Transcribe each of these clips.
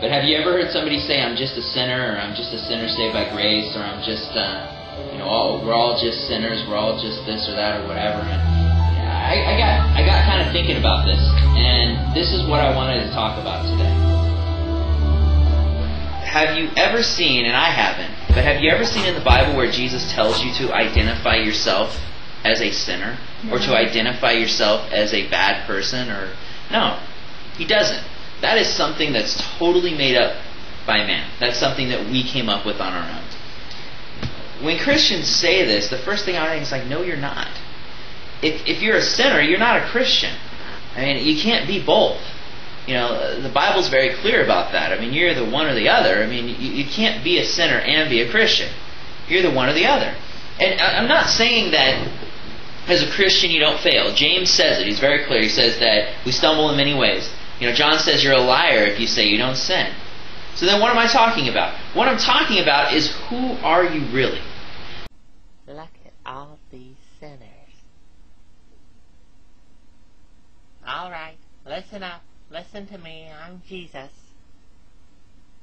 But have you ever heard somebody say, I'm just a sinner, or I'm just a sinner saved by grace, or I'm just, we're all just sinners, we're all just this or that or whatever. And I got kind of thinking about this, and this is what I wanted to talk about today. Have you ever seen, and I haven't, but have you ever seen in the Bible where Jesus tells you to identify yourself as a sinner? No. Or to identify yourself as a bad person? Or no, He doesn't. That is something that's totally made up by man. That's something that we came up with on our own. When Christians say this, the first thing I think is like, no, you're not. If you're a sinner, you're not a Christian. I mean, you can't be both. The Bible's very clear about that. I mean, you're the one or the other. I mean, you can't be a sinner and be a Christian. You're the one or the other. And I'm not saying that as a Christian you don't fail. James says it. He's very clear. He says that we stumble in many ways. John says you're a liar if you say you don't sin. So then what am I talking about? What I'm talking about is, who are you really? Look at all these sinners. All right, listen up. Listen to me. I'm Jesus.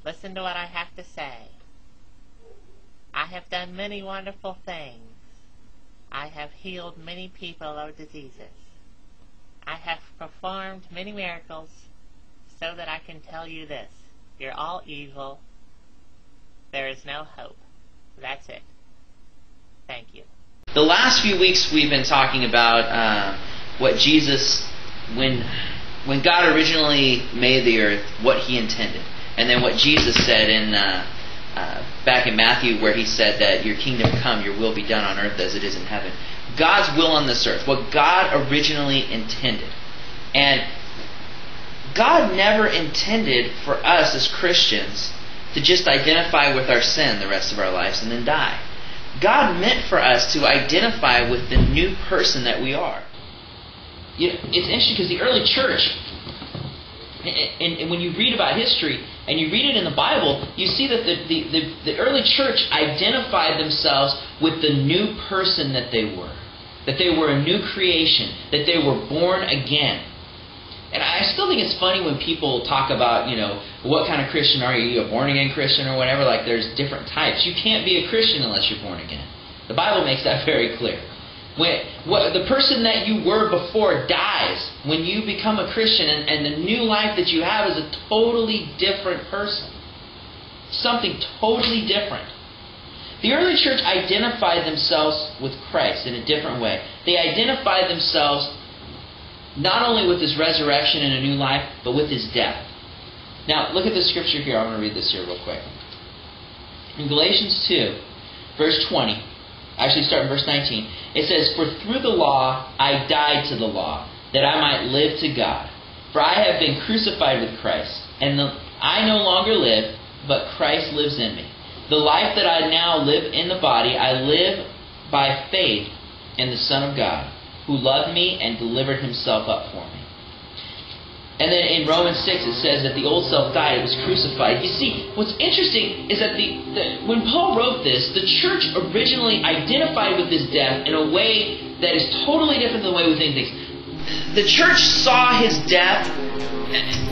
Listen to what I have to say. I have done many wonderful things. I have healed many people of diseases. I have performed many miracles so that I can tell you this. You're all evil. There is no hope. That's it. Thank you. The last few weeks we've been talking about what Jesus, when God originally made the earth, what He intended. And then what Jesus said in back in Matthew, where He said that your kingdom come, your will be done on earth as it is in heaven. God's will on this earth, what God originally intended. And God never intended for us as Christians to just identify with our sin the rest of our lives and then die. God meant for us to identify with the new person that we are. It's interesting because the early church, and when you read about history and you read it in the Bible, you see that the early church identified themselves with the new person that they were. That they were a new creation. That they were born again. And I still think it's funny when people talk about, what kind of Christian are you? Are you a born-again Christian or whatever? Like, there's different types. You can't be a Christian unless you're born again. The Bible makes that very clear. The person that you were before dies when you become a Christian, and the new life that you have is a totally different person. Something totally different. The early church identified themselves with Christ in a different way. They identified themselves not only with His resurrection and a new life, but with His death. Now, look at the scripture here. I'm going to read this here real quick. In Galatians 2, verse 20, actually start in verse 19, it says, "For through the law I died to the law, that I might live to God. For I have been crucified with Christ, and I no longer live, but Christ lives in me. The life that I now live in the body, I live by faith in the Son of God, who loved me and delivered Himself up for me." And then in Romans 6 it says that the old self died, it was crucified. You see, what's interesting is that when Paul wrote this, the church originally identified with His death in a way that is totally different than the way we think things. The church saw His death,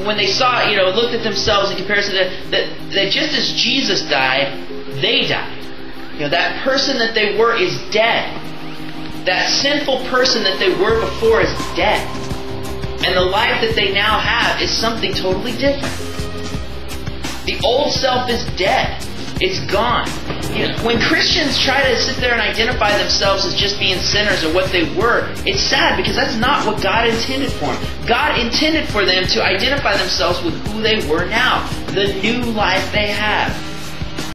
when they saw, looked at themselves in comparison to that just as Jesus died, they died. That person that they were is dead. That sinful person that they were before is dead. And the life that they now have is something totally different. The old self is dead. It's gone. When Christians try to sit there and identify themselves as just being sinners or what they were, it's sad because that's not what God intended for them. God intended for them to identify themselves with who they were now, the new life they have.